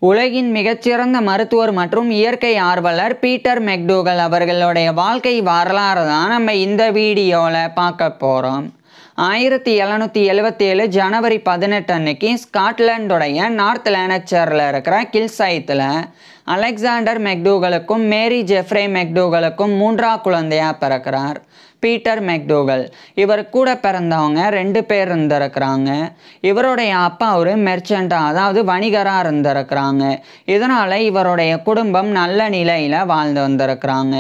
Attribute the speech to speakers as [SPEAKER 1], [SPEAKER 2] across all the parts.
[SPEAKER 1] உலகின் மிகச்சிறந்த மருத்துவர் மற்றும் இயற்கை ஆர்வலர் பீட்டர் மெக்டூகல் அவர்களுடைய வாழ்க்கை வரலாறு தான் நம்ம இந்த வீடியோவில் பார்க்க போகிறோம். 1777 ஜனவரி 18 அன்னைக்கு ஸ்காட்லாண்டுடைய நார்த் லேனச்சரில் இருக்கிற கில்சைத்தில் அலெக்சாண்டர் மெக்டூகலுக்கும் மேரி ஜெஃப்ரே மெக்டூகலுக்கும் மூன்றாம் குழந்தையாக பிறக்கிறார். பீட்டர் மெக்டூகல் இவர் கூட பிறந்தவங்க 2 பேர் இருந்திருக்கிறாங்க. இவருடைய அப்பா ஒரு மெர்ச்சண்டாக அதாவது வணிகராக இருந்திருக்கிறாங்க. இதனால் இவருடைய குடும்பம் நல்ல நிலையில் வாழ்ந்து வந்திருக்கிறாங்க.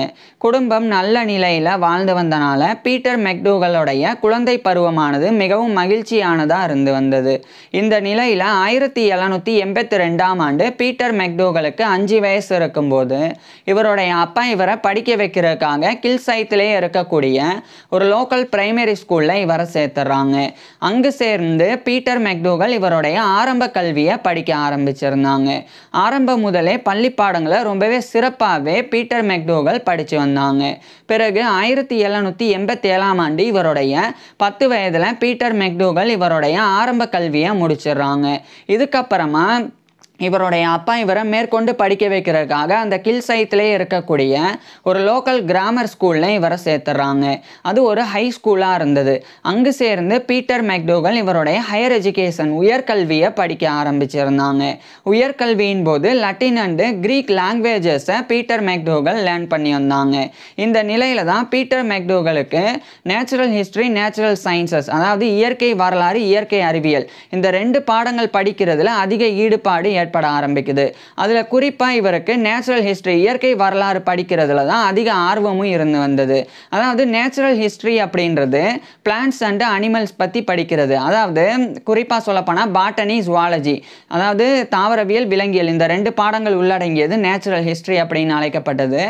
[SPEAKER 1] குடும்பம் நல்ல நிலையில் வாழ்ந்து வந்தனால பீட்டர் மெக்டூகலுடைய குழந்தை பருவமானது மிகவும் மகிழ்ச்சியானதாக இருந்து வந்தது. இந்த நிலையில் 1782ஆம் ஆண்டு பீட்டர் மெக்டூகலுக்கு 5 வயசு இருக்கும்போது இவருடைய அப்பா இவரை படிக்க வைக்கிறதுக்காக கில்சைத்திலே இருக்கக்கூடிய ஒரு லோக்கல் பிரைமரி ஸ்கூலில் இவரை சேர்த்துறாங்க. அங்கு சேர்ந்து பீட்டர் மெக்டூகல் இவருடைய ஆரம்ப கல்வியை படிக்க ஆரம்பிச்சிருந்தாங்க. ஆரம்பம் முதலே பள்ளி பாடங்களை ரொம்பவே சிறப்பாகவே பீட்டர் மெக்டூகல் படித்து வந்தாங்க. பிறகு 1787ஆம் ஆண்டு இவருடைய 10 வயதில் பீட்டர் மெக்டூகல் இவருடைய ஆரம்ப கல்வியை முடிச்சிடுறாங்க. இதுக்கப்புறமா இவருடைய அப்பா இவரை மேற்கொண்டு படிக்க வைக்கிறதுக்காக அந்த கில்சைத்திலே இருக்கக்கூடிய ஒரு லோக்கல் கிராமர் ஸ்கூலில் இவரை சேர்த்துறாங்க. அது ஒரு ஹை ஸ்கூலாக இருந்தது. அங்கு சேர்ந்து பீட்டர் மெக்டூகல் இவருடைய ஹையர் எஜுகேஷன் உயர்கல்வியை படிக்க ஆரம்பிச்சிருந்தாங்க. உயர்கல்வியின் போது லட்டின் அண்டு கிரீக் லாங்குவேஜஸை பீட்டர் மெக்டூகல் லேர்ன் பண்ணி வந்தாங்க. இந்த நிலையில் தான் பீட்டர் மெக்டூகலுக்கு நேச்சுரல் ஹிஸ்ட்ரி, நேச்சுரல் சயின்சஸ் அதாவது இயற்கை வரலாறு, இயற்கை அறிவியல் இந்த 2 பாடங்கள் படிக்கிறதுல அதிக ஈடுபாடு ஏற்பட ஆரம்பிக்குது. அதில் குறிப்பாக இவருக்கு நேச்சுரல் ஹிஸ்ட்ரி இயற்கை வரலாறு படிக்கிறதுல தான் அதிக ஆர்வமும் இருந்து வந்தது. அதாவது நேச்சுரல் ஹிஸ்ட்ரி அப்படின்றது பிளான்ட்ஸ் அண்ட் அனிமல்ஸ் பற்றி படிக்கிறது. அதாவது குறிப்பாக சொல்லப்போனால் பாட்டனி, ஜுவாலஜி அதாவது தாவரவியல், விலங்கியல் இந்த 2 பாடங்கள் உள்ளடங்கியது நேச்சுரல் ஹிஸ்ட்ரி அப்படின்னு அழைக்கப்பட்டது.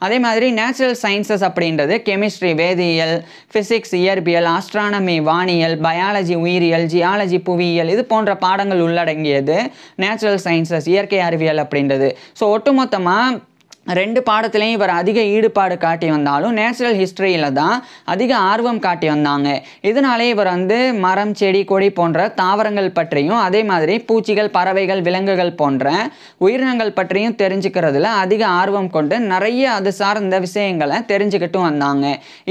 [SPEAKER 1] அதே மாதிரி நேச்சுரல் சயின்சஸ் அப்படின்றது கெமிஸ்ட்ரி வேதியியல், ஃபிசிக்ஸ் இயற்பியல், ஆஸ்ட்ரானமி வானியல், பயாலஜி உயிரியல், ஜியாலஜி புவியியல் இது போன்ற பாடங்கள் உள்ளடங்கியது நேச்சுரல் சயின்சஸ் இயற்கை அறிவியல் அப்படின்றது. ஸோ ஒட்டுமொத்தமாக 2 பாடத்திலையும் இவர் அதிக ஈடுபாடு காட்டி வந்தாலும் நேச்சுரல் ஹிஸ்ட்ரியில் தான் அதிக ஆர்வம் காட்டி வந்தாங்க. இதனாலே இவர் மரம், செடி, கொடி போன்ற தாவரங்கள் பற்றியும் அதே மாதிரி பூச்சிகள், பறவைகள், விலங்குகள் போன்ற உயிரினங்கள் பற்றியும் தெரிஞ்சுக்கிறதுல அதிக ஆர்வம் கொண்டு நிறைய அது சார்ந்த விஷயங்களை தெரிஞ்சுக்கிட்டும் வந்தாங்க.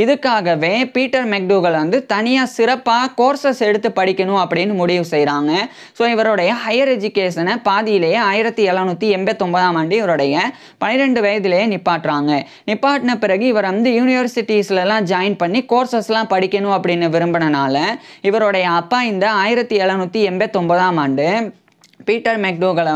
[SPEAKER 1] இதுக்காகவே பீட்டர் மெக்டூகல் தனியாக சிறப்பாக கோர்சஸ் எடுத்து படிக்கணும் அப்படின்னு முடிவு செய்கிறாங்க. ஸோ இவருடைய ஹையர் எஜுகேஷனை பாதியிலேயே 1789ஆம் ஆண்டு இவருடைய 12 வயதிலேயே நிப்பாட்டுறாங்க. நிப்பாட்டின பிறகு இவர் யூனிவர்சிட்டிஸ்லாம் ஜாயின் பண்ணி கோர்சஸ்லாம் படிக்கணும் அப்படின்னு விரும்பினால இவருடைய அப்பா இந்த 1789ஆம் ஆண்டு பீட்டர் மெக்டூகலை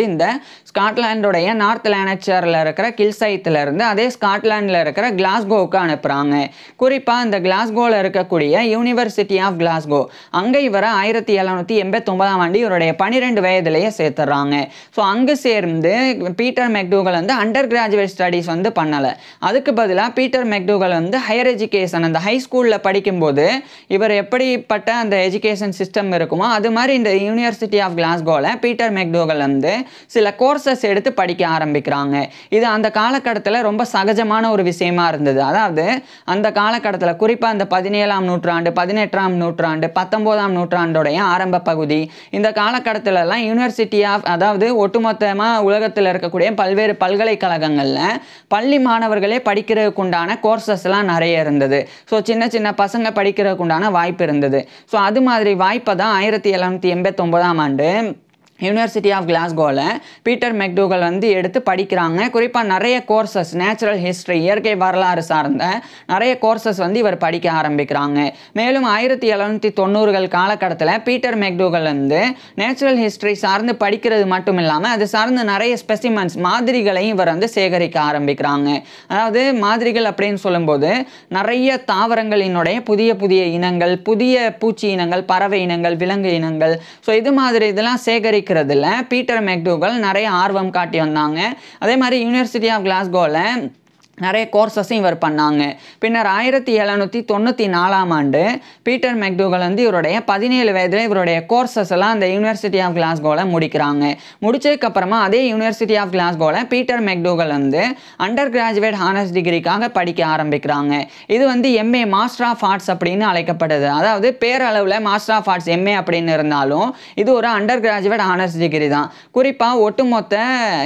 [SPEAKER 1] இந்த ஸ்காட்லாண்டுடைய நார்த் லேனச்சரில் இருக்கிற கில்சைத்திலிருந்து அதே ஸ்காட்லாண்டில் இருக்கிற கிளாஸ்கோவுக்கு அனுப்புகிறாங்க. குறிப்பாக இந்த கிளாஸ்கோவில் இருக்கக்கூடிய யூனிவர்சிட்டி ஆஃப் கிளாஸ்கோ அங்கே இவரை 1789ஆம் ஆண்டு இவருடைய 12 வயதிலேயே சேர்த்துறாங்க. ஸோ அங்கே சேர்ந்து பீட்டர் மெக்டூகல் அண்டர் கிராஜுவேட் ஸ்டடீஸ் பண்ணலை. அதுக்கு பதிலாக பீட்டர் மெக்டூகல் ஹையர் எஜுகேஷன் அந்த ஹை ஸ்கூலில் படிக்கும்போது இவர் எப்படிப்பட்ட அந்த எஜுகேஷன் சிஸ்டம் இருக்குமோ அது மாதிரி இந்த யூனிவர்சிட்டி ஆஃப் கிளாஸ்கோ பீட்டர் மெக்டூகல் சில கோர்சஸ் எடுத்து படிக்க ஆரம்பிக்கிறாங்க. இது அந்த காலகட்டத்தில் ரொம்ப சகஜமான ஒரு விஷயமா இருந்தது. அதாவது அந்த காலகட்டத்தில் குறிப்பாக அந்த 17ஆம் நூற்றாண்டு, 18ஆம் நூற்றாண்டு, 19ஆம் நூற்றாண்டுடைய ஆரம்ப பகுதி இந்த காலகட்டத்திலலாம் யூனிவர்சிட்டி ஆஃப் அதாவது ஒட்டுமொத்தமாக உலகத்தில் இருக்கக்கூடிய பல்வேறு பல்கலைக்கழகங்களில் பள்ளி மாணவர்களே படிக்கிறதுக்கு உண்டான கோர்சஸ்லாம் நிறைய இருந்தது. ஸோ சின்ன சின்ன பசங்க படிக்கிறதுக்கு உண்டான வாய்ப்பு இருந்தது. ஸோ அது மாதிரி வாய்ப்பை தான் 1789ஆம் ஆண்டு யூனிவர்சிட்டி ஆஃப் கிளாஸ்கோவில் பீட்டர் மெக்டூகல் எடுத்து படிக்கிறாங்க. குறிப்பாக நிறைய கோர்சஸ் நேச்சுரல் ஹிஸ்ட்ரி இயற்கை வரலாறு சார்ந்த நிறைய கோர்சஸ் இவர் படிக்க ஆரம்பிக்கிறாங்க. மேலும் 1790கள் காலகட்டத்தில் பீட்டர் மெக்டூகல் நேச்சுரல் ஹிஸ்ட்ரி சார்ந்து படிக்கிறது மட்டும் இல்லாமல் அது சார்ந்து நிறைய ஸ்பெசிமென்ஸ் மாதிரிகளையும் இவர் சேகரிக்க ஆரம்பிக்கிறாங்க. அதாவது மாதிரிகள் அப்படின்னு சொல்லும்போது நிறைய தாவரங்களினுடைய புதிய புதிய இனங்கள், புதிய பூச்சி இனங்கள், பறவை இனங்கள், விலங்கு இனங்கள் ஸோ இது மாதிரி இதெல்லாம் சேகரிக்க பீட்டர் மெக்டூகல் நிறைய ஆர்வம் காட்டி வந்தாங்க. அதே மாதிரி யூனிவர்சிட்டி ஆஃப் கிளாஸ்கோவில் நிறைய கோர்சஸும் இவர் பண்ணாங்க. பின்னர் 1794ஆம் ஆண்டு பீட்டர் மெக்டூகல் வந்து இவருடைய 17 வயதில் இவருடைய கோர்சஸ் எல்லாம் அந்த யூனிவர்சிட்டி ஆஃப் கிளாஸ்கோவில் முடிக்கிறாங்க. முடிச்சதுக்கப்புறமா அதே யூனிவர்சிட்டி ஆஃப் கிளாஸ்கோவில் பீட்டர் மெக்டூகல் வந்து அண்டர் கிராஜுவேட் ஹானர்ஸ் டிகிரிக்காக படிக்க ஆரம்பிக்கிறாங்க. இது வந்து எம்ஏ மாஸ்டர் ஆஃப் ஆர்ட்ஸ் அப்படின்னு அழைக்கப்படுது. அதாவது பேரளவில் மாஸ்டர் ஆஃப் ஆர்ட்ஸ் எம்ஏ அப்படின்னு இருந்தாலும் இது ஒரு அண்டர் கிராஜுவேட் ஹானர்ஸ் டிகிரி தான். குறிப்பாக ஒட்டுமொத்த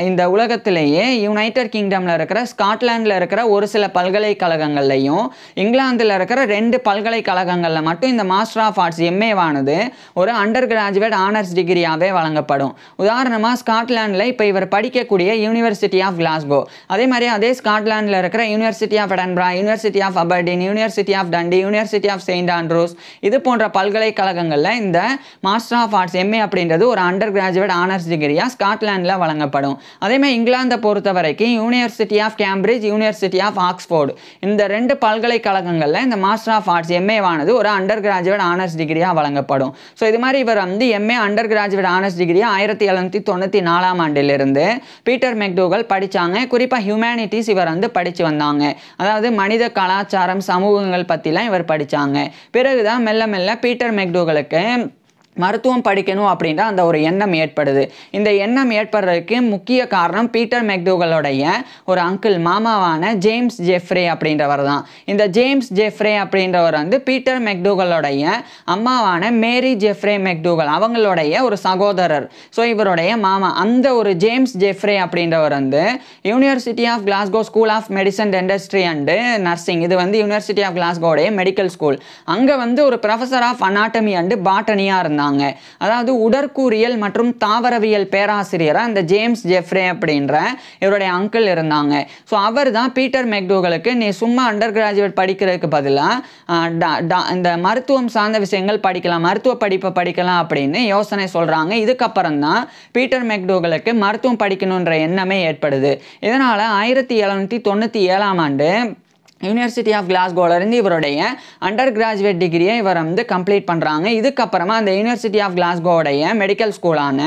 [SPEAKER 1] இந்த உலகத்திலேயே யுனைடெட் கிங்டமில் இருக்கிற ஸ்காட்லாண்டில் இருக்கிற ஒரு சில பல்கலைக்கழகங்கள்லையும் இங்கிலாந்தில் இருக்கிற 2 பல்கலைக்கழகங்களில் மட்டும் இந்த மாஸ்டர் ஆஃப் ஆர்ட்ஸ் எம்ஏவானது ஒரு அண்டர் கிராஜுவேட் ஆனர்ஸ் டிகிரியாகவே வழங்கப்படும். உதாரணமாக ஸ்காட்லாண்டில் இப்போ இவர் படிக்கக்கூடிய யூனிவர்சிட்டி ஆஃப் கிளாஸ்கோ, அதே மாதிரி அதே ஸ்காட்லாண்டில் இருக்கிற university of Edinburgh, university of Aberdeen, university of Dundee, university of Saint Andrews இது போன்ற பல்கலைக்கழகங்களில் இந்த மாஸ்டர் ஆஃப் ஆர்ட்ஸ் எம்ஏ அப்படின்றது ஒரு அண்டர் கிராஜுவேட் ஆனர்ஸ் டிகிரியாக ஸ்காட்லாண்டில் வழங்கப்படும். அதேமாதிரி இங்கிலாந்தை பொறுத்த வரைக்கும் university of Cambridge, university of Oxford இந்த 2 பல்கலைக்கழகங்களில் இந்த மாஸ்டர் ஆஃப் ஆர்ட்ஸ் எம்ஏவானது ஒரு அண்டர் கிராஜுவேட் ஆனர்ஸ் டிகிரியாக வழங்கப்படும். ஸோ இது மாதிரி இவர் வந்து எம்ஏ அண்டர் கிராஜுவேட் ஆனர்ஸ் டிகிரியை 1794ஆம் ஆண்டிலிருந்து பீட்டர் மெக்டூகல் படித்தாங்க. குறிப்பாக ஹியூமனிட்டிஸ் இவர் வந்து படித்து வந்தாங்க. அதாவது மனித கலாச்சாரம் சமூகங்கள் பற்றிலாம் இவர் படித்தாங்க. பிறகுதான் மெல்ல மெல்ல பீட்டர் மெக்டூகலுக்கு மருத்துவம் படிக்கணும் அப்படின்ற அந்த ஒரு எண்ணம் ஏற்படுது. இந்த எண்ணம் ஏற்படுறதுக்கு முக்கிய காரணம் பீட்டர் மெக்டூகலுடைய ஒரு அங்கிள் மாமாவான ஜேம்ஸ் ஜெஃப்ரே அப்படின்றவர் தான். இந்த ஜேம்ஸ் ஜெஃப்ரே அப்படின்றவர் வந்து பீட்டர் மெக்டூகலுடைய அம்மாவான மேரி ஜெஃப்ரே மெக்டூகல் அவங்களுடைய ஒரு சகோதரர். ஸோ இவருடைய மாமா அந்த ஒரு ஜேம்ஸ் ஜெஃப்ரே அப்படின்றவர் வந்து university of Glasgow school of medicine dentistry and nursing, இது வந்து யூனிவர்சிட்டி ஆஃப் கிளாஸ்கோடைய மெடிக்கல் ஸ்கூல், அங்கே வந்து ஒரு ப்ரொஃபஸர் ஆஃப் அனாட்டமி அண்டு பாட்டனியாக இருந்தாங்க. அதாவது உடற்கூறியல் மற்றும் தாவரவியல் பேராசிரியராக அந்த ஜேம்ஸ் ஜெஃப்ரே அப்படின்ற இவருடைய அங்கிள் இருந்தாங்க. ஸோ அவர் தான் பீட்டர் மெக்டூகலுக்கு நீ சும்மா அண்டர் கிராஜுவேட் படிக்கிறதுக்கு பதிலாக இந்த மருத்துவம் சார்ந்த விஷயங்கள் படிக்கலாம், மருத்துவ படிப்பை படிக்கலாம் அப்படின்னு யோசனை சொல்கிறாங்க. இதுக்கப்புறம் தான் பீட்டர் மெக்டூகலுக்கு மருத்துவம் படிக்கணுன்ற எண்ணமே ஏற்படுது. இதனால் 1797ஆம் ஆண்டு யூனிவர்சிட்டி ஆஃப் கிளாஸ்கோவிலிருந்து இவருடைய அண்டர் கிராஜுவேட் டிகிரியை இவர் வந்து கம்ப்ளீட் பண்ணுறாங்க. இதுக்கப்புறமா அந்த யூனிவர்சிட்டி ஆஃப் கிளாஸ்கோவுடைய மெடிக்கல் ஸ்கூலான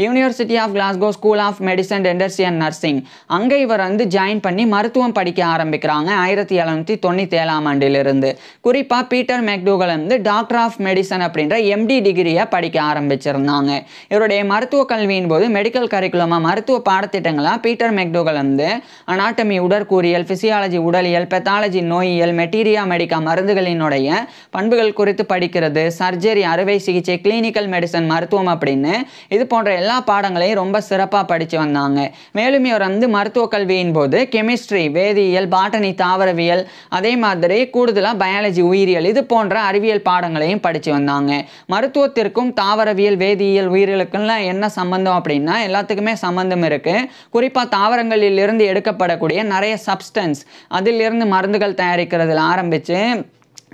[SPEAKER 1] university of Glasgow school of medicine dentistry and nursing அங்கே இவர் வந்து ஜாயின் பண்ணி மருத்துவம் படிக்க ஆரம்பிக்கிறாங்க 1797ஆம் ஆண்டிலிருந்து. குறிப்பாக பீட்டர் மெக்டூகல் வந்து டாக்டர் ஆஃப் மெடிசன் அப்படின்ற எம்டி டிகிரியை படிக்க ஆரம்பிச்சிருந்தாங்க. இவருடைய மருத்துவ கல்வியின் போது மெடிக்கல் கரிக்குலமாக மருத்துவ பாடத்திட்டங்களாக பீட்டர் மெக்டூகல் வந்து அனாட்டமி உடற்கூறியல், பிசியாலஜி உடலியல், பெத்தாலஜி நோயியல், மெட்டீரியா மெடிக்கா மருந்துகளினுடைய பண்புகள் குறித்து படிக்கிறது, சர்ஜரி அறுவை சிகிச்சை, கிளினிக்கல் மெடிசன் மருத்துவம் அப்படின்னு இது போன்ற எல்லா பாடங்களையும் ரொம்ப சிறப்பாக படித்து வந்தாங்க. மேலும் இவர் வந்து மருத்துவ கல்வியின் போது கெமிஸ்ட்ரி, வேதியியல், பாட்டனி தாவரவியல், அதே மாதிரி கூடுதலாக பயாலஜி உயிரியல் இது போன்ற அறிவியல் பாடங்களையும் படித்து வந்தாங்க. மருத்துவத்திற்கும் தாவரவியல், வேதியியல், உயிரியலுக்குலாம் என்ன சம்பந்தம் அப்படின்னா எல்லாத்துக்குமே சம்பந்தம் இருக்குது. குறிப்பாக தாவரங்களில் இருந்து எடுக்கப்படக்கூடிய நிறைய சப்ஸ்டன்ஸ் அதிலிருந்து மருந்துகள் தயாரிக்கிறதுல ஆரம்பித்து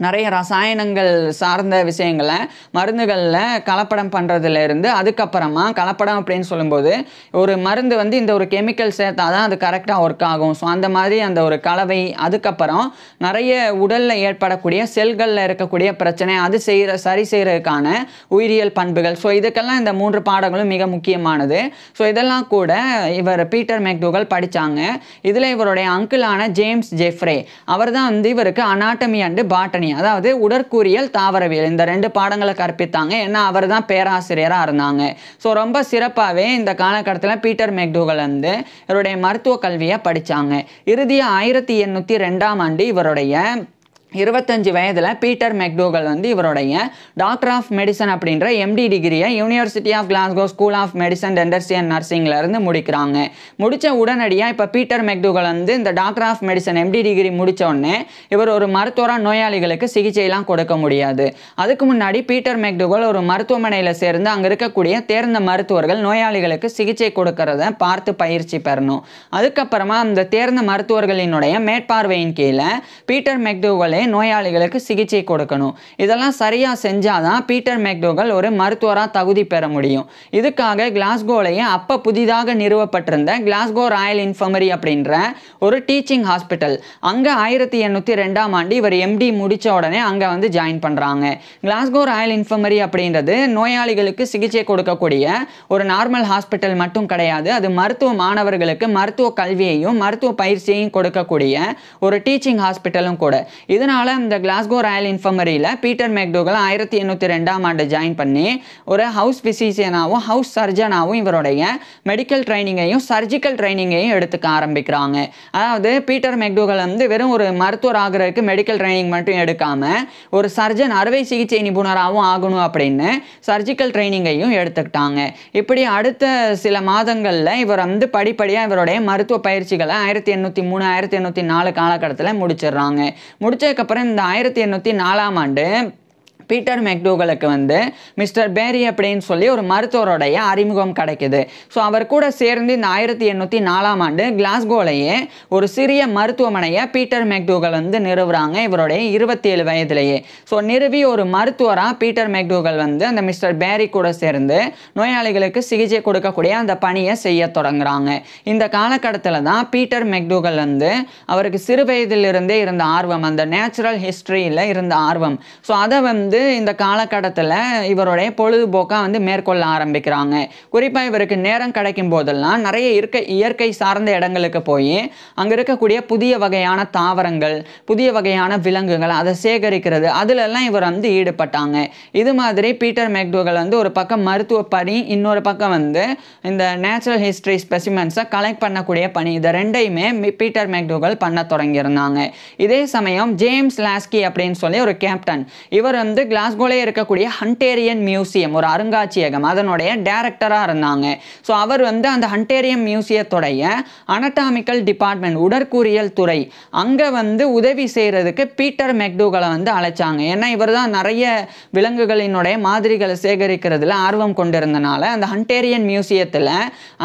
[SPEAKER 1] நிறைய ரசாயனங்கள் சார்ந்த விஷயங்களை மருந்துகளில் கலப்படம் பண்ணுறதுலேருந்து அதுக்கப்புறமா கலப்படம் அப்படின்னு சொல்லும்போது ஒரு மருந்து வந்து இந்த ஒரு கெமிக்கல் சேர்த்தா தான் அது கரெக்டாக ஒர்க் ஆகும். ஸோ அந்த மாதிரி அந்த ஒரு கலவை, அதுக்கப்புறம் நிறைய உடலில் ஏற்படக்கூடிய செல்களில் இருக்கக்கூடிய பிரச்சனை அது சரி செய்கிறதுக்கான உயிரியல் பண்புகள். ஸோ இதுக்கெல்லாம் இந்த 3 பாடங்களும் மிக முக்கியமானது. ஸோ இதெல்லாம் கூட இவர் பீட்டர் மெக்டூகல் படித்தாங்க. இதில் இவருடைய அங்கிளான ஜேம்ஸ் ஜெஃப்ரே அவர் தான் வந்து இவருக்கு அனாட்டமி அண்டு பாட்டனி அதாவது உடற்கூறியல், தாவரவியல் இந்த 2 பாடங்களை கற்பித்தாங்க. ஏன்னா அவர் தான் பேராசிரியராக இருந்தாங்க. ஸோ ரொம்ப சிறப்பாகவே இந்த காலகட்டத்தில் பீட்டர் மெக்டூகல் வந்து இவருடைய மருத்துவ கல்வியை படித்தாங்க. இறுதியாக 1802ஆம் ஆண்டு இவருடைய 25 வயதில் பீட்டர் மெக்டூகல் வந்து இவருடைய டாக்டர் ஆஃப் மெடிசன் அப்படின்ற எம்டி டிகிரியை university of Glasgow school of medicine dentistry and நர்சிங்லேருந்து முடிக்கிறாங்க. முடித்த உடனடியாக இப்போ பீட்டர் மெக்டூகல் வந்து இந்த doctor of medicine MD degree முடித்தோடனே இவர் ஒரு மருத்துவராக நோயாளிகளுக்கு சிகிச்சையெல்லாம் கொடுக்க முடியாது. அதுக்கு முன்னாடி பீட்டர் மெக்டூகல் ஒரு மருத்துவமனையில் சேர்ந்து அங்கே இருக்கக்கூடிய தேர்ந்த மருத்துவர்கள் நோயாளிகளுக்கு சிகிச்சை கொடுக்கறத பார்த்து பயிற்சி பெறணும். அதுக்கப்புறமா அந்த தேர்ந்த மருத்துவர்களினுடைய மேற்பார்வையின் கீழே பீட்டர் மெக்டூகலே நோயாளிகளுக்கு சிகிச்சை கொடுக்கணும். இதெல்லாம் சரியாக செஞ்சால் தான் பீட்டர் மெக்டோகல் ஒரு மருத்துவராக தகுதி பெற முடியும். இதுக்காக கிளாஸ்கோலையே அப்போ புதிதாக நிறுவப்பட்டிருந்த கிளாஸ்கோ ராயல் இன்ஃபர்மரி அப்படின்ற ஒரு டீச்சிங் ஹாஸ்பிட்டல், அங்கே 1802ஆம் ஆண்டு இவர் எம்டி முடித்த உடனே அங்கே வந்து ஜாயின் பண்ணுறாங்க. கிளாஸ்கோ ராயல் இன்ஃபர்மரி அப்படின்றது நோயாளிகளுக்கு சிகிச்சை கொடுக்கக்கூடிய ஒரு நார்மல் ஹாஸ்பிட்டல் மட்டும் கிடையாது. அது மருத்துவ மாணவர்களுக்கு மருத்துவ கல்வியையும் மருத்துவ பயிற்சியையும் கொடுக்கக்கூடிய ஒரு டீச்சிங் ஹாஸ்பிட்டலும் கூட. இதனால இந்த கிளாஸ்கோ ராயல் இன்ஃபர்மரியில் பீட்டர் மெக்டோகல் 1802ஆம் ஆண்டு ஜாயின் பண்ணி ஒரு ஹவுஸ் பிசிஷியனாகவும் ஹவுஸ் சர்ஜனாகவும் இவருடைய மெடிக்கல் ட்ரைனிங்கையும் சர்ஜிக்கல் ட்ரைனிங்கையும் எடுத்துக்க ஆரம்பிக்கிறாங்க. அதாவது பீட்டர் மெக்டோகல் வந்து வெறும் ஒரு மருத்துவர் ஆகிறதுக்கு மெடிக்கல் ட்ரைனிங் மட்டும் எடுக்காம ஒரு சர்ஜன் அறுவை சிகிச்சை நிபுணராகவும் ஆகணும் அப்படின்னு சர்ஜிக்கல் ட்ரைனிங்கையும் எடுத்துக்கிட்டாங்க. இப்படி அடுத்த சில மாதங்களில் இவர் வந்து படிப்படியாக இவருடைய மருத்துவ பயிற்சிகளை 1803 1804 காலகட்டத்தில் முடிச்சிடுறாங்க. முடிச்சதுக்கப்புறம் இந்த 1804ஆம் ஆண்டு பீட்டர் மெக்டோகலுக்கு வந்து மிஸ்டர் பேரி அப்படின்னு சொல்லி ஒரு மருத்துவருடைய அறிமுகம் கிடைக்குது. ஸோ அவர் கூட சேர்ந்து இந்த 1804ஆம் ஆண்டு கிளாஸ்கோலையே ஒரு சிறிய மருத்துவமனையை பீட்டர் மெக்டோகல் வந்து நிறுவுறாங்க இவருடைய 27 வயதிலேயே. ஸோ நிறுவி ஒரு மருத்துவராக பீட்டர் மெக்டோகல் வந்து அந்த மிஸ்டர் பேரி கூட சேர்ந்து நோயாளிகளுக்கு சிகிச்சை கொடுக்கக்கூடிய அந்த பணியை செய்ய தொடங்குறாங்க. இந்த காலகட்டத்தில் தான் பீட்டர் மெக்டோகல் வந்து அவருக்கு சிறு வயதிலிருந்தே இருந்த ஆர்வம், அந்த நேச்சுரல் ஹிஸ்ட்ரியில் இருந்த ஆர்வம், ஸோ அதை வந்து இந்த காலகட்டத்தில் இவருடைய பொழுதுபோக்காக வந்து மேற்கொள்ள ஆரம்பிக்கிறாங்க. குறிப்பாக இவருக்கு நேரம் கிடைக்கும் போதெல்லாம் நிறைய இயற்கை சார்ந்த இடங்களுக்கு போய் அங்கே இருக்கக்கூடிய புதிய வகையான தாவரங்கள், புதிய வகையான விலங்குகள் அதை சேகரிக்கிறது, அதிலெல்லாம் இவர் வந்து ஈடுபட்டாங்க. இது மாதிரி பீட்டர் மெக்டோகல் வந்து ஒரு பக்கம் மருத்துவ பணி, இன்னொரு பக்கம் வந்து இந்த நேச்சுரல் ஹிஸ்ட்ரி ஸ்பெசிமென்ஸை கலெக்ட் பண்ணக்கூடிய பணி, இதை ரெண்டையுமே பீட்டர் மெக்டோகல் பண்ண தொடங்கியிருந்தாங்க. இதே சமயம் ஜேம்ஸ் லாஸ்கி அப்படின்னு சொல்லி ஒரு கேப்டன், இவர் வந்து கிளாஸ்கோலே இருக்கக்கூடிய ஹண்டேரியன் மியூசியம், ஒரு அருங்காட்சியகம், அதனுடைய டைரக்டராக இருந்தாங்க. ஸோ அவர் வந்து அந்த ஹண்டேரியன் மியூசியத்துடைய அனட்டாமிக்கல் டிபார்ட்மெண்ட், உடற்கூறியல் துறை, அங்கே வந்து உதவி செய்கிறதுக்கு பீட்டர் மெக்டோகலை வந்து அழைச்சாங்க. ஏன்னா இவர் தான் நிறைய விலங்குகளினுடைய மாதிரிகளை சேகரிக்கிறதுல ஆர்வம் கொண்டிருந்தனால அந்த ஹண்டேரியன் மியூசியத்தில்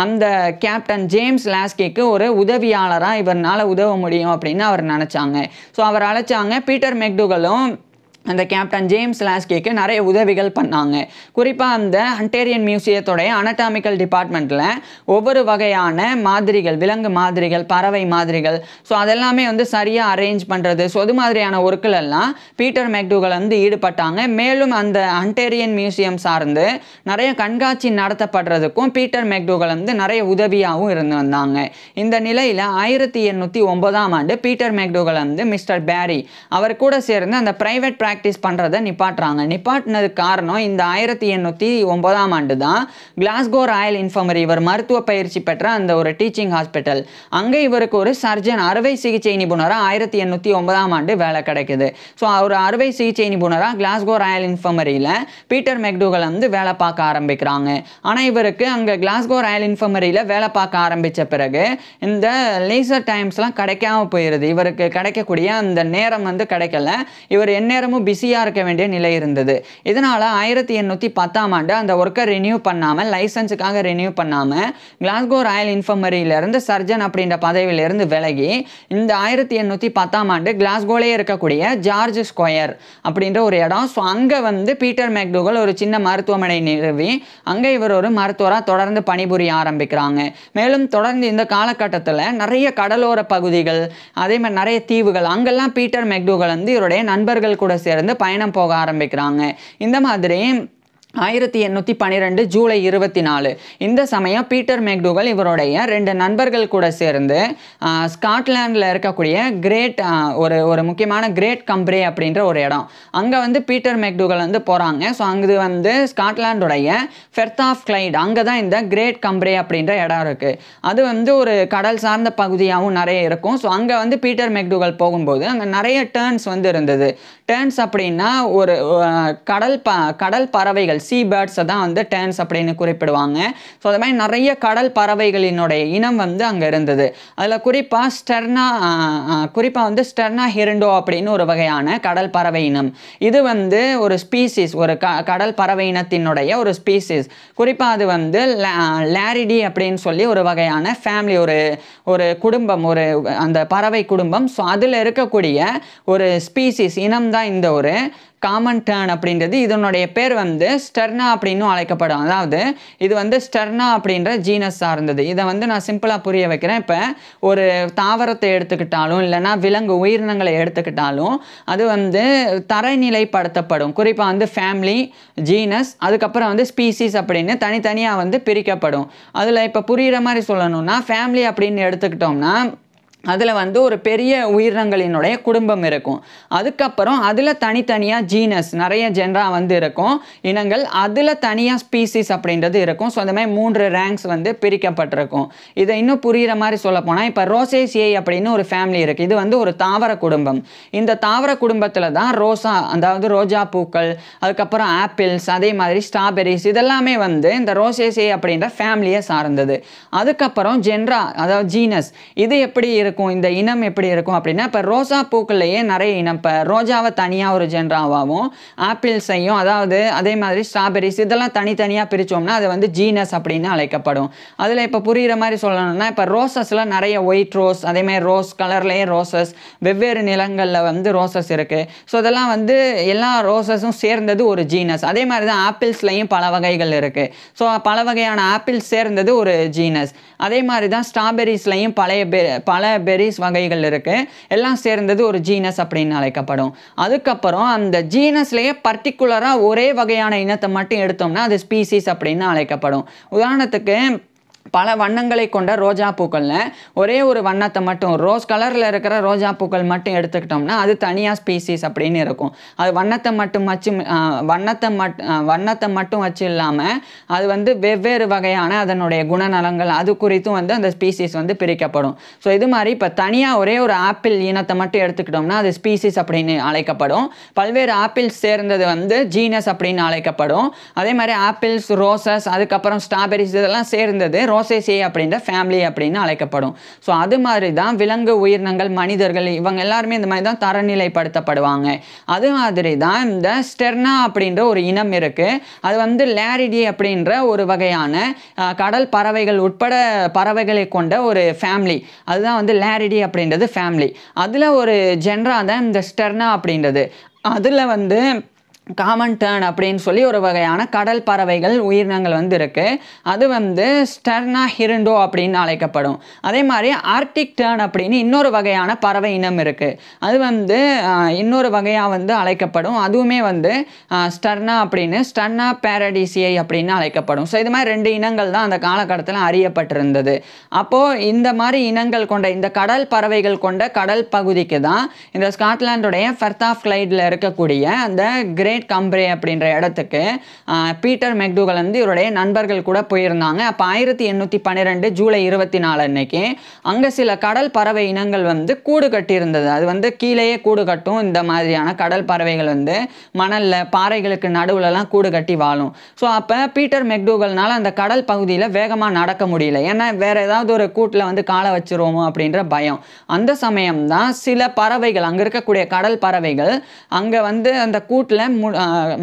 [SPEAKER 1] அந்த கேப்டன் ஜேம்ஸ் லாஸ்கிக்கு ஒரு உதவியாளராக இவரால் உதவ முடியும் அப்படின்னு அவர் நினச்சாங்க. ஸோ அவர் அழைச்சாங்க. பீட்டர் மெக்டோகலும் அந்த கேப்டன் ஜேம்ஸ் லாஸ்கிக்கு நிறைய உதவிகள் பண்ணாங்க. குறிப்பாக அந்த ஹண்டேரியன் மியூசியத்தோடைய அனட்டாமிக்கல் டிபார்ட்மெண்ட்டில் ஒவ்வொரு வகையான மாதிரிகள், விலங்கு மாதிரிகள், பறவை மாதிரிகள், ஸோ அதெல்லாமே வந்து சரியாக அரேஞ்ச் பண்ணுறது, ஸோ அது மாதிரியான ஒர்க்கில் எல்லாம் பீட்டர் மெக்டோகல் வந்து ஈடுபட்டாங்க. மேலும் அந்த ஹண்டேரியன் மியூசியம் சார்ந்து நிறைய கண்காட்சி நடத்தப்படுறதுக்கும் பீட்டர் மெக்டோகல் வந்து நிறைய உதவியாகவும் இருந்து வந்தாங்க. இந்த நிலையில் 1809ஆம் ஆண்டு பீட்டர் மெக்டோகல் வந்து மிஸ்டர் பேரி அவர் கூட சேர்ந்து அந்த பிரைவேட் ப்ராக்டிஸ் பண்ணுறதை நிப்பாட்டுறாங்க. நிப்பாட்டினதுக்கு காரணம் இந்த 1809ஆம் ஆண்டு தான் கிளாஸ்கோ ராயல் இன்ஃபர்மரி, இவர் மருத்துவ பயிற்சி பெற்ற அந்த ஒரு டீச்சிங் ஹாஸ்பிட்டல், அங்கே இவருக்கு ஒரு சர்ஜன், அறுவை சிகிச்சை நிபுணராக 1809ஆம் ஆண்டு வேலை கிடைக்குது. ஸோ ஒரு அறுவை சிகிச்சை நிபுணராக கிளாஸ்கோ ராயல் இன்ஃபர்மரியில் பீட்டர் மெக்டோகல் வந்து வேலை பார்க்க ஆரம்பிக்கிறாங்க. ஆனால் இவருக்கு அங்கே கிளாஸ்கோ ராயல் இன்ஃபர்மரியில் வேலை பார்க்க ஆரம்பித்த பிறகு இந்த லேசர் டைம்ஸ்லாம் கிடைக்காம போயிடுது. இவருக்கு கிடைக்கக்கூடிய அந்த நேரம் வந்து கிடைக்கல. இவர் எந்நேரமும் பிஸியாக இருக்க வேண்டிய நிலை இருந்தது. இதனால் 1810ஆம் ஆண்டு அந்த ஒர்க்கை ரினியூ பண்ணாமல், லைசன்ஸுக்காக ரினியூ பண்ணாமல் கிளாஸ்கோ ராயல் இன்ஃபர்மரியிலிருந்து சர்ஜன் அப்படின்ற பதவியிலிருந்து விலகி இந்த 1810ஆம் ஆண்டு கிளாஸ்கோலே இருக்கக்கூடிய ஜார்ஜ் ஸ்கொயர் அப்படின்ற ஒரு இடம், ஸோ அங்கே வந்து பீட்டர் மெக்டோகல் ஒரு சின்ன மருத்துவமனை நிறுவி அங்கே இவர் ஒரு மருத்துவராக தொடர்ந்து பணிபுரிய ஆரம்பிக்கிறாங்க. மேலும் தொடர்ந்து இந்த காலகட்டத்தில் நிறைய கடலோர பகுதிகள், அதே மாதிரி நிறைய தீவுகள், அங்கெல்லாம் பீட்டர் மெக்டோகல் வந்து இவருடைய நண்பர்கள் கூட சேர்ந்து பயணம் போக ஆரம்பிக்கிறாங்க. இந்த மாதிரி 1812 ஜூலை 24 இந்த சமயம் பீட்டர் மெக்டோகல் இவருடைய 2 நண்பர்கள் கூட சேர்ந்து ஸ்காட்லாண்டில் இருக்கக்கூடிய ஒரு முக்கியமான கிரேட் கம்ப்ரே அப்படின்ற ஒரு இடம், அங்கே வந்து பீட்டர் மெக்டோகல் வந்து போகிறாங்க. ஸோ அங்கே வந்து ஸ்காட்லாண்டுடைய ஃபெர்த் ஆஃப் கிளைட், அங்கே தான் இந்த கிரேட் கம்ப்ரே அப்படின்ற இடம் இருக்குது. அது வந்து ஒரு கடல் சார்ந்த பகுதியாகவும் நிறைய இருக்கும். ஸோ அங்கே வந்து பீட்டர் மெக்டோகல் போகும்போது அங்கே நிறைய டேர்ன்ஸ் வந்து இருந்தது. டேர்ன்ஸ் அப்படின்னா ஒரு கடல் பறவைகள், சீ பேர்ட்ஸை தான் வந்து டர்ன்ஸ் அப்படின்னு குறிப்பிடுவாங்க. ஸோ அது மாதிரி நிறைய கடல் பறவைகளினுடைய இனம் வந்து அங்கே இருந்தது. அதில் குறிப்பாக வந்து ஸ்டெர்னா ஹிரண்டோ அப்படின்னு ஒரு வகையான கடல் பறவை இனம். இது வந்து ஒரு ஸ்பீசிஸ், ஒரு கடல் பறவை இனத்தினுடைய ஒரு ஸ்பீசிஸ். குறிப்பாக அது வந்து லாரிடி அப்படின்னு சொல்லி ஒரு வகையான ஃபேமிலி, ஒரு குடும்பம், அந்த பறவை குடும்பம். ஸோ அதில் இருக்கக்கூடிய ஒரு ஸ்பீசிஸ் இனம் தான் இந்த ஒரு காமன் டர்ன் அப்படின்றது. இதனுடைய பேர் வந்து ஸ்டெர்னா அப்படின்னு அழைக்கப்படும். அதாவது இது வந்து ஸ்டெர்னா அப்படின்ற ஜீனஸ் சார்ந்தது. இதை வந்து நான் சிம்பிளாக புரிய வைக்கிறேன். இப்போ ஒரு தாவரத்தை எடுத்துக்கிட்டாலும் இல்லைனா விலங்கு உயிரினங்களை எடுத்துக்கிட்டாலும் அது வந்து தரைநிலைப்படுத்தப்படும். குறிப்பாக வந்து ஃபேமிலி, ஜீனஸ், அதுக்கப்புறம் வந்து ஸ்பீசிஸ் அப்படின்னு தனித்தனியாக வந்து பிரிக்கப்படும். அதில் இப்போ புரிகிற மாதிரி சொல்லணும்னா ஃபேமிலி அப்படின்னு எடுத்துக்கிட்டோம்னா அதில் வந்து ஒரு பெரிய உயிரினங்களினுடைய குடும்பம் இருக்கும். அதுக்கப்புறம் அதில் தனித்தனியாக ஜீனஸ், நிறைய ஜென்ரா வந்து இருக்கும், இனங்கள். அதில் தனியாக ஸ்பீசிஸ் அப்படின்றது இருக்கும். ஸோ அந்த மாதிரி 3 ரேங்க்ஸ் வந்து பிரிக்கப்பட்டிருக்கும். இதை இன்னும் புரிகிற மாதிரி சொல்லப்போனால் இப்போ ரோசேசியை அப்படின்னு ஒரு ஃபேமிலி இருக்குது. இது வந்து ஒரு தாவர குடும்பம். இந்த தாவர குடும்பத்தில் தான் அதாவது ரோஜா பூக்கள், அதுக்கப்புறம் ஆப்பிள்ஸ், அதே மாதிரி ஸ்ட்ராபெரிஸ், இதெல்லாமே வந்து இந்த ரோசேசியை அப்படின்ற ஃபேமிலியை சார்ந்தது. அதுக்கப்புறம் ஜென்ரா, அதாவது ஜீனஸ், இது எப்படி இருக்கும், இந்த இனம் எப்படி இருக்கும் அப்படின்னா இப்போ ரோசா பூக்கள்லேயே நிறைய இனம். இப்போ ரோஜாவை தனியாக ஒரு ஜென்ராவாகவும், ஆப்பிள்ஸையும், அதாவது அதே மாதிரி ஸ்ட்ராபெரிஸ், இதெல்லாம் தனித்தனியாக பிரித்தோம்னா அது வந்து ஜீனஸ் அப்படின்னு அழைக்கப்படும். அதில் இப்போ புரிகிற மாதிரி சொல்லணும்னா இப்போ ரோசஸில் நிறைய ஒயிட் ரோஸ், அதேமாதிரி ரோஸ் கலர்லேயே ரோசஸ், வெவ்வேறு நிலங்களில் வந்து ரோசஸ் இருக்குது. ஸோ இதெல்லாம் வந்து எல்லா ரோசஸும் சேர்ந்தது ஒரு ஜீனஸ். அதே மாதிரி தான் ஆப்பிள்ஸ்லையும் பல வகைகள் இருக்குது. ஸோ பல வகையான ஆப்பிள்ஸ் சேர்ந்தது ஒரு ஜீனஸ். அதே மாதிரி தான் ஸ்ட்ராபெரிஸ்லையும் பல பெரிஸ் வகைகள் இருக்குது. எல்லாம் சேர்ந்தது ஒரு ஜீனஸ் அப்படின்னு அழைக்கப்படும். அதுக்கப்புறம் அந்த ஜீனஸ்லேயே பர்டிகுலராக ஒரே வகையான இனத்தை மட்டும் எடுத்தோம்னா அது ஸ்பீசிஸ் அப்படின்னு அழைக்கப்படும். உதாரணத்துக்கு பல வண்ணங்களை கொண்ட ரோஜா பூக்களில் ஒரே ஒரு வண்ணத்தை மட்டும், ரோஸ் கலரில் இருக்கிற ரோஜா பூக்கள் மட்டும் எடுத்துக்கிட்டோம்னா அது தனியாக ஸ்பீசிஸ் அப்படின்னு இருக்கும். அது வண்ணத்தை மட்டும் வச்சு இல்லாமல் அது வந்து வெவ்வேறு வகையான அதனுடைய குணநலங்கள் அது குறித்தும் வந்து அந்த ஸ்பீசிஸ் வந்து பிரிக்கப்படும். ஸோ இது மாதிரி இப்போ தனியாக ஒரே ஒரு ஆப்பிள் இனத்தை மட்டும் எடுத்துக்கிட்டோம்னா அது ஸ்பீசிஸ் அப்படின்னு அழைக்கப்படும். பல்வேறு ஆப்பிள்ஸ் சேர்ந்தது வந்து ஜீனஸ் அப்படின்னு அழைக்கப்படும். அதே மாதிரி ஆப்பிள்ஸ், ரோசஸ், அதுக்கப்புறம் ஸ்ட்ராபெரிஸ், இதெல்லாம் சேர்ந்தது ரோசேசியே அப்படின்ற ஃபேமிலி அப்படின்னு அழைக்கப்படும். ஸோ அது மாதிரி தான் விலங்கு உயிரினங்கள், மனிதர்கள், இவங்க எல்லாருமே இந்த மாதிரி தான் தரநிலைப்படுத்தப்படுவாங்க. அது மாதிரி தான் இந்த ஸ்டெர்னா அப்படின்ற ஒரு இனம் இருக்குது. அது வந்து லாரிடி அப்படின்ற ஒரு வகையான கடல் பறவைகள் உட்பட பறவைகளை கொண்ட ஒரு ஃபேமிலி. அதுதான் வந்து லாரிடி அப்படின்றது ஃபேமிலி. அதில் ஒரு ஜென்ரா தான் இந்த ஸ்டெர்னா அப்படின்றது. அதில் வந்து காமன் டர்ன் அப்படின்னு சொல்லி ஒரு வகையான கடல் பறவைகள் உயிரினங்கள் வந்து இருக்குது. அது வந்து ஸ்டெர்னா ஹிரண்டோ அப்படின்னு அழைக்கப்படும். அதே மாதிரி ஆர்க்டிக் டர்ன் அப்படின்னு இன்னொரு வகையான பறவை இனம் இருக்குது. அது வந்து இன்னொரு வகையாக வந்து அழைக்கப்படும். அதுவுமே வந்து ஸ்டெர்னா பேரடிசியை அப்படின்னு அழைக்கப்படும். ஸோ இது மாதிரி 2 இனங்கள் தான் அந்த காலகட்டத்தில் அறியப்பட்டிருந்தது. அப்போது இந்த மாதிரி இனங்கள் கொண்ட இந்த கடல் பறவைகள் கொண்ட கடல் பகுதிக்கு தான் இந்த ஸ்காட்லாண்டுடைய ஃபர்த் ஆஃப் கிளைடில் இருக்கக்கூடிய அந்த கிரேட் கம்ப்ரே அப்படின்ற இடத்துக்கு பீட்டர் மெக்டூகல் வந்து இவருடைய நண்பர்கள் கூட போயிருந்தாங்க. அப்போ 1812 ஜூலை 24 அன்னைக்கு அங்கே சில கடல் பறவை இனங்கள் வந்து கூடு கட்டியிருந்தது. அது வந்து கீழேயே கூடு கட்டும். இந்த மாதிரியான கடல் பறவைகள் வந்து மணலில், பாறைகளுக்கு நடுவுலலாம் கூடு கட்டி வாழும். ஸோ அப்போ பீட்டர் மெக்டூகல்னால அந்த கடல் பகுதியில் வேகமாக நடக்க முடியல. ஏன்னா வேறு ஏதாவது ஒரு கூட்டில் வந்து காலை வச்சிருவோமோ அப்படின்ற பயம். அந்த சமயம் தான் சில பறவைகள், அங்கே இருக்கக்கூடிய கடல் பறவைகள் அங்கே வந்து அந்த கூட்டில்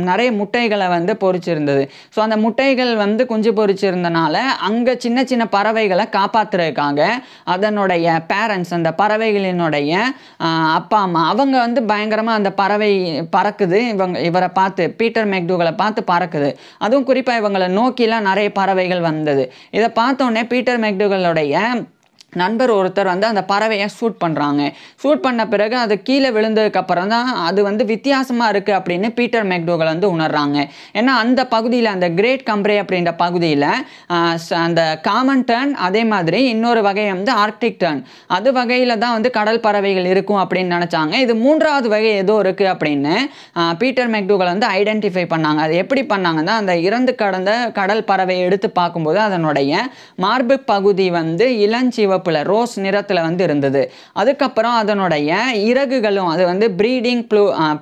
[SPEAKER 1] நிறைய முட்டைகளை வந்து பொறிச்சிருந்தது. ஸோ அந்த முட்டைகள் வந்து குஞ்சு பொறிச்சிருந்தனால அங்கே சின்ன சின்ன பறவைகளை காப்பாற்றுறதுக்காக அதனுடைய பேரண்ட்ஸ், அந்த பறவைகளினுடைய அப்பா அம்மா, அவங்க வந்து பயங்கரமாக அந்த பறவை பறக்குது, இவரை பார்த்து, பீட்டர் மெக்டூகலை பார்த்து பறக்குது. அதுவும் குறிப்பாக இவங்களை நோக்கிலாம் நிறைய பறவைகள் வந்தது. இதை பார்த்தோன்னே பீட்டர் மெக்டூகலுடைய நண்பர் ஒருத்தர் வந்து அந்த பறவையை ஷூட் பண்ணுறாங்க. ஷூட் பண்ண பிறகு அது கீழே விழுந்ததுக்கப்புறம் தான் அது வந்து வித்தியாசமாக இருக்குது அப்படின்னு பீட்டர் மெக்டூகல் வந்து உணர்றாங்க. ஏன்னா அந்த பகுதியில், அந்த கிரேட் கம்ப்ரே அப்படின்ற பகுதியில் அந்த காமன் டர்ன், அதே மாதிரி இன்னொரு வகை வந்து ஆர்க்டிக் டர்ன், அது வகையில் தான் வந்து கடல் பறவைகள் இருக்கும் அப்படின்னு நினச்சாங்க. இது 3வது வகை ஏதோ இருக்குது அப்படின்னு பீட்டர் மெக்டூகல் வந்து ஐடென்டிஃபை பண்ணாங்க. அது எப்படி பண்ணாங்கன்னா, அந்த இறந்து கடந்த கடல் பறவையை எடுத்து பார்க்கும்போது அதனுடைய மார்பு பகுதி வந்து இளஞ்சிவப்பு இளஞ்சிவப்பில் ரோஸ் நிறத்தில் வந்து இருந்தது. அதுக்கப்புறம் அதனுடைய இறகுகளும் அது வந்து ப்ரீடிங்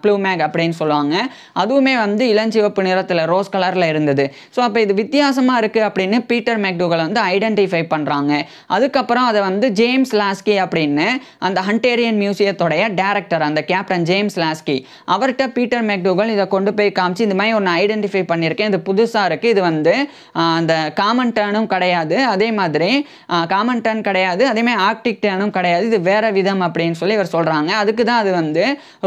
[SPEAKER 1] ப்ளூமேக் அப்படின்னு சொல்லுவாங்க, அதுவுமே வந்து இளஞ்சிவப்பு நிறத்தில் ரோஸ் கலரில் இருந்தது. ஸோ அப்போ இது வித்தியாசமாக இருக்குது அப்படின்னு பீட்டர் மெக்டூகல் வந்து ஐடென்டிஃபை பண்ணுறாங்க. அதுக்கப்புறம் அதை வந்து ஜேம்ஸ் லாஸ்கி அப்படின்னு அந்த ஹண்டேரியன் மியூசியத்தோடைய டைரக்டர் அந்த கேப்டன் ஜேம்ஸ் லாஸ்கி அவர்கிட்ட பீட்டர் மெக்டூகல் இதை கொண்டு போய் காமிச்சு இந்த மாதிரி ஒன்று ஐடென்டிஃபை பண்ணியிருக்கேன், இது புதுசாக இருக்குது, இது வந்து அந்த காமன் டர்னும் கிடையாது, அதே மாதிரி காமன் டர்ன் கிடையாது, அதேமாதிரி ஆர்க்டிக் டர்னும் கிடையாது, இது வேற விதம் அப்படின்னு சொல்லி இவர் சொல்கிறாங்க. அதுக்கு தான் அது வந்து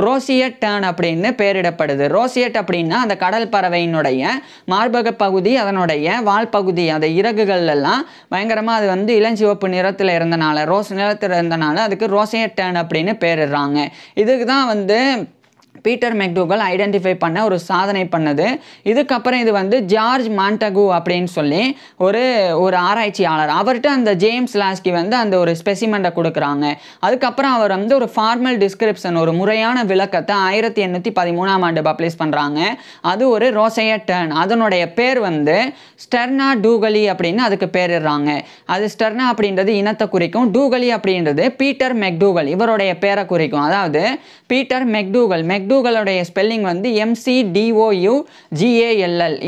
[SPEAKER 1] ரோசியட் டர்ன் அப்படின்னு பெயரிடப்படுது. ரோசியட் அப்படின்னா அந்த கடல் பறவையினுடைய மார்பக பகுதி, அதனுடைய வால் பகுதி, அந்த இறகுகள் எல்லாம் பயங்கரமாக அது வந்து இளஞ்சிவப்பு நிறத்தில் இருந்தனால, ரோஸ் நிறத்தில் இருந்தனால அதுக்கு ரோசியட் டர்ன் அப்படின்னு பேரிடுறாங்க. இதுக்கு தான் வந்து பீட்டர் மெக்டூகல் ஐடென்டிஃபை பண்ண ஒரு சாதனை பண்ணது. இதுக்கப்புறம் இது வந்து ஜார்ஜ் மாண்டகு அப்படின்னு சொல்லி ஒரு ஆராய்ச்சியாளர், அவர்கிட்ட அந்த ஜேம்ஸ் லாஸ்கி வந்து அந்த ஒரு ஸ்பெசிமெண்ட்டை கொடுக்குறாங்க. அதுக்கப்புறம் அவர் வந்து ஒரு ஃபார்மல் டிஸ்கிரிப்ஷன், ஒரு முறையான விளக்கத்தை 1813ஆம் ஆண்டு பப்ளிஷ் பண்ணுறாங்க. அது ஒரு ரோசையட் டர்ன், அதனுடைய பேர் வந்து ஸ்டெர்னா டூகலி அப்படின்னு அதுக்கு பேரிடுறாங்க. அது ஸ்டெர்னா அப்படின்றது இனத்தை குறிக்கும், டூகலி அப்படின்றது பீட்டர் மெக்டூகல் இவருடைய பேரை குறிக்கும். அதாவது பீட்டர் மெக்டூகலுடைய ஸ்பெல்லிங் வந்து MCDOUGALL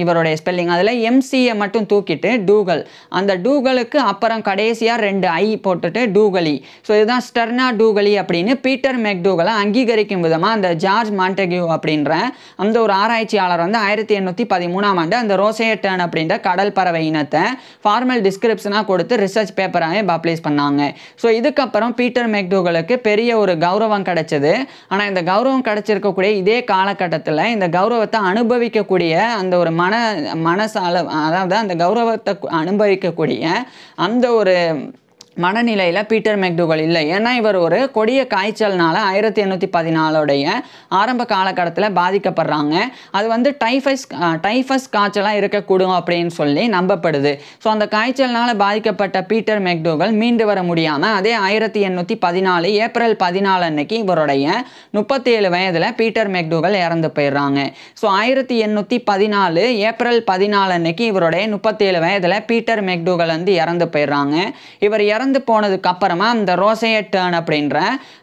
[SPEAKER 1] இவருடைய ஸ்பெல்லிங். அதில் எம்சியை மட்டும் தூக்கிட்டு டூகல், அந்த டூகலுக்கு அப்புறம் கடைசியாக 2 ஐ போட்டுட்டு டூகலி. ஸோ இதுதான் ஸ்டெர்னா டூகலி அப்படின்னு பீட்டர் மெக்டூகலை அங்கீகரிக்கும் விதமாக அந்த ஜார்ஜ் மாண்டெக்யூ அப்படின்ற அந்த ஒரு ஆராய்ச்சியாளர் வந்து 1813ஆம் ஆண்டு அந்த ரோசையட் டர்ன் அப்படின்ற கடல் பறவை இனத்தை ஃபார்மல் டிஸ்கிரிப்ஷனாக கொடுத்து ரிசர்ச் பேப்பராகவே பப்ளிஷ் பண்ணாங்க. ஸோ இதுக்கப்புறம் பீட்டர் மெக்டூகலுக்கு பெரிய ஒரு கௌரவம் கிடைச்சது. ஆனால் இந்த கௌரவம் கிடைச்சிருக்கக்கூடிய இதே காலகட்டத்தில் இந்த கௌரவத்தை அனுபவிக்கக்கூடிய அந்த ஒரு மனசால, அதாவது அந்த கௌரவத்தை அனுபவிக்கக்கூடிய அந்த ஒரு மனநிலையில் பீட்டர் மெக்டூகல் இல்லை. ஏன்னா இவர் ஒரு கொடிய காய்ச்சல்னால 1814 ஆரம்ப காலகட்டத்தில் பாதிக்கப்படுறாங்க. அது வந்து டைஃபஸ் காய்ச்சலாக இருக்கக்கூடும் அப்படின்னு சொல்லி நம்பப்படுது. ஸோ அந்த காய்ச்சல்னால் பாதிக்கப்பட்ட பீட்டர் மெக்டூகல் மீண்டு வர முடியாமல் அதே 1814 ஏப்ரல் 14 அன்னைக்கு இவருடைய 37 வயதில் பீட்டர் மெக்டூகல் இறந்து போயிடுறாங்க. ஸோ 1814 ஏப்ரல் 14 அன்னைக்கு இவருடைய 37 வயதில் பீட்டர் மெக்டூகல் வந்து இறந்து போயிடுறாங்க. இவர் இறந்து போனதுக்கு அப்புறமா அந்த ரோசையட் டர்ன் அப்படின்ற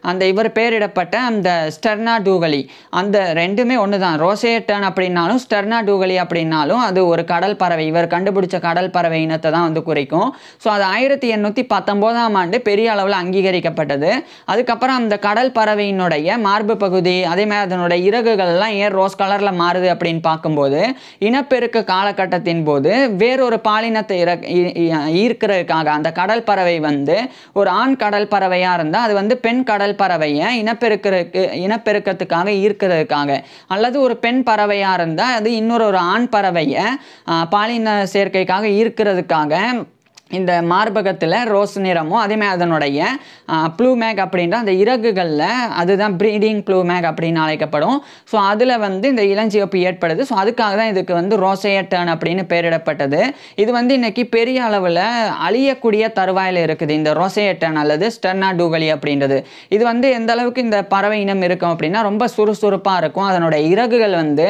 [SPEAKER 1] அந்த இவர் பேரிடப்பட்ட அந்த ஸ்டெர்னா டூகலி, அந்த ரெண்டுமே ஒன்று தான். ரோசையட் டர்ன் அப்படின்னாலும் ஸ்டெர்னா டூகலி அப்படின்னாலும் அது ஒரு கடல் பறவை, இவர் கண்டுபிடிச்ச கடல் பறவை இனத்தை தான் வந்து குறிக்கும். ஸோ அது 1819ஆம் ஆண்டு பெரிய அளவில் அங்கீகரிக்கப்பட்டது. அதுக்கப்புறம் அந்த கடல் பறவையினுடைய மார்பு பகுதி, அதே மாதிரி அதனுடைய இறகுகள்லாம் ஏன் ரோஸ் கலரில் மாறுது அப்படின்னு பார்க்கும்போது இனப்பெருக்க காலகட்டத்தின் போது வேறொரு பாலினத்தை ஈர்க்கிறதுக்காக அந்த கடல் பறவை வந்து ஒரு ஆண் கடல் பறவையாக இருந்தால் அது வந்து பெண் கடல் பறவையை இனப்பெருக்கத்துக்காக ஈர்க்கிறதுக்காக, அல்லது ஒரு பெண் பறவையாக இருந்தால் அது இன்னொரு ஆண் பறவையை பாலின சேர்க்கைக்காக ஈர்க்கிறதுக்காக இந்த மார்பகத்தில் ரோஸ் நிறமும் அதேமாதிரி அதனுடைய ப்ளூமேக் அப்படின்ற அந்த இறகுகளில் அதுதான் ப்ரீடிங் ப்ளூமேக் அப்படின்னு அழைக்கப்படும். ஸோ அதில் வந்து இந்த இளஞ்சிவப்பு ஏற்படுது. ஸோ அதுக்காக தான் இதுக்கு வந்து ரோசையட் டர்ன் அப்படின்னு பெயரிடப்பட்டது. இது வந்து இன்றைக்கி பெரிய அளவில் அழியக்கூடிய தருவாயில் இருக்குது இந்த ரோசையட் டர்ன் அல்லது ஸ்டெர்னா டூகலி அப்படின்றது. இது வந்து எந்த அளவுக்கு இந்த பறவை இனம் இருக்கும் அப்படின்னா ரொம்ப சுறுசுறுப்பாக இருக்கும். அதனுடைய இறகுகள் வந்து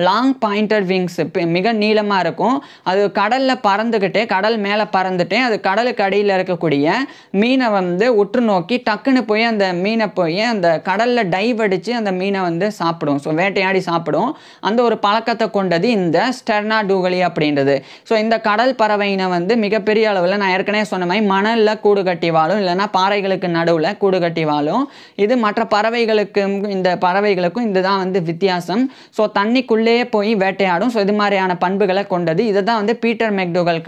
[SPEAKER 1] லாங் பாயிண்டட் விங்ஸ், மிக நீளமாக இருக்கும். அது கடலில் பறந்துக்கிட்டே, கடல் மேலே பறந்துட்டு அது கடலுக்கு அடியில் இருக்கக்கூடிய மீனை வந்து உற்று நோக்கி டக்குன்னு போய் அந்த மீனை போய் அந்த கடலில் டைவ் அடித்து அந்த மீனை வந்து சாப்பிடும். ஸோ வேட்டையாடி சாப்பிடும். அந்த ஒரு பழக்கத்தை கொண்டது இந்த ஸ்டெர்னா டூகலி அப்படின்றது. ஸோ இந்த கடல் பறவையினை வந்து மிகப்பெரிய அளவில் நான் ஏற்கனவே சொன்ன மாதிரி மணலில் கூடு கட்டி வாழும், இல்லைனா பாறைகளுக்கு நடுவில் கூடு கட்டி வாழும். இது மற்ற பறவைகளுக்கும் இந்த பறவைகளுக்கும் இதுதான் வந்து வித்தியாசம். ஸோ தண்ணிக்குள்ளேயே போய் வேட்டையாடும். ஸோ இது மாதிரியான பண்புகளை கொண்டது. இதை தான் வந்து பீட்டர் மெக்டூகல்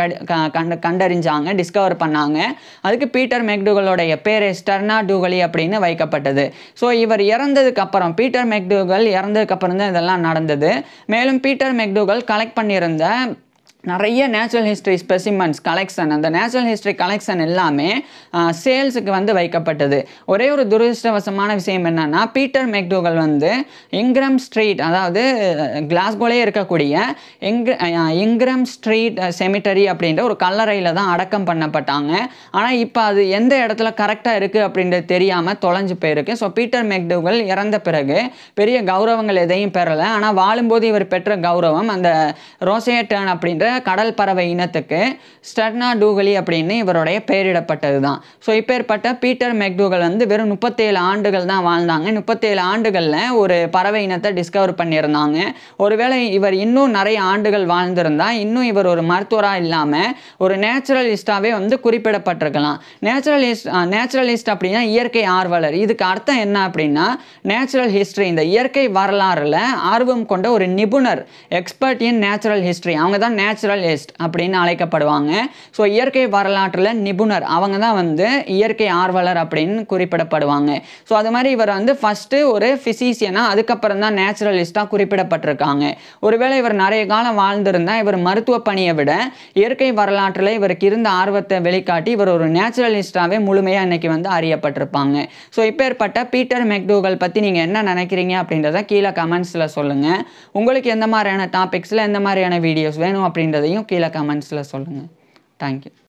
[SPEAKER 1] கண்டறிஞ்சாங்க, டிஸ்கவர் பண்ணாங்க. அதுக்கு பீட்டர் மெக்டூகலோடைய பேர் ஸ்டெர்னா டூகலி அப்படின்னு வைக்கப்பட்டது. ஸோ இவர் இறந்ததுக்கு அப்புறம், பீட்டர் மெக்டூகல் இறந்ததுக்கு அப்புறம் தான் இதெல்லாம் நடந்தது. மேலும் பீட்டர் மெக்டூகல் கலெக்ட் பண்ணியிருந்த நிறைய நேச்சுரல் ஹிஸ்ட்ரி ஸ்பெசிமென்ஸ் கலெக்ஷன், அந்த நேச்சுரல் ஹிஸ்ட்ரி கலெக்ஷன் எல்லாமே சேல்ஸுக்கு வந்து வைக்கப்பட்டது. ஒரே ஒரு துரதிருஷ்டவசமான விஷயம் என்னன்னா, பீட்டர் மெக்டூகல் வந்து இங்கிரம் ஸ்ட்ரீட், அதாவது கிளாஸ்கோலே இருக்கக்கூடிய இங்கிரம் ஸ்ட்ரீட் செமிட்டரி அப்படின்ற ஒரு கல்லறையில் தான் அடக்கம் பண்ணப்பட்டாங்க. ஆனால் இப்போ அது எந்த இடத்துல கரெக்டாக இருக்குது அப்படின்றது தெரியாமல் தொலைஞ்சு போயிருக்கு. ஸோ பீட்டர் மெக்டூகல் இறந்த பிறகு பெரிய கௌரவங்கள் எதையும் பெறலை. ஆனால் வாழும்போது இவர் பெற்ற கௌரவம் அந்த ரோசையட் டர்ன் அப்படின்ற கடல் பறவை இனத்துக்கு ஸ்டெர்னா டூகலி அப்படின்னு இவருடைய பெயரிடப்பட்டது தான். ஸோ இப்பேற்பட்ட பீட்டர் மெக்டூகல் வந்து வெறும் 37 ஆண்டுகள் தான் வாழ்ந்தாங்க. 37 ஆண்டுகளில் ஒரு பறவை இனத்தை டிஸ்கவர் பண்ணியிருந்தாங்க. ஒருவேளை இவர் இன்னும் நிறைய ஆண்டுகள் வாழ்ந்திருந்தா இன்னும் இவர் ஒரு மருத்துவராக இல்லாமல் ஒரு நேச்சுரலிஸ்டாகவே வந்து குறிப்பிடப்பட்டிருக்கலாம். நேச்சுரலிஸ்ட் அப்படின்னா இயற்கை ஆர்வலர். இதுக்கு அர்த்தம் என்ன அப்படின்னா நேச்சுரல் ஹிஸ்ட்ரி, இந்த இயற்கை வரலாறுல ஆர்வம் கொண்ட ஒரு நிபுணர், எக்ஸ்பர்ட் இன் நேச்சுரல் ஹிஸ்ட்ரி. அவங்க தான் நேச்சுரலிஸ்ட் அப்படின்னு அழைக்கப்படுவாங்க. ஸோ இயற்கை வரலாற்றில் நிபுணர், அவங்க தான் வந்து இயற்கை ஆர்வலர் அப்படின்னு குறிப்பிடப்படுவாங்க. ஸோ அது மாதிரி இவர் வந்து ஃபஸ்ட்டு ஒரு ஃபிசிஷியனாக, அதுக்கப்புறம் தான் நேச்சுரலிஸ்டாக குறிப்பிடப்பட்டிருக்காங்க. ஒருவேளை இவர் நிறைய காலம் வாழ்ந்திருந்தால் இவர் மருத்துவ பணியை விட இயற்கை வரலாற்றில் இவருக்கு இருந்த ஆர்வத்தை வெளிக்காட்டி இவர் ஒரு நேச்சுரலிஸ்டாகவே முழுமையாக இன்னைக்கு வந்து அறியப்பட்டிருப்பாங்க. ஸோ இப்பேற்பட்ட பீட்டர் மெக்டூகல் பற்றி நீங்கள் என்ன நினைக்கிறீங்க அப்படின்றத கீழே கமெண்ட்ஸில் சொல்லுங்கள். உங்களுக்கு எந்த மாதிரியான டாபிக்ஸில் எந்த மாதிரியான வீடியோஸ் வேணும் அப்படின்றதையும் கீழே கமெண்ட்ஸில் சொல்லுங்கள். தேங்க்யூ.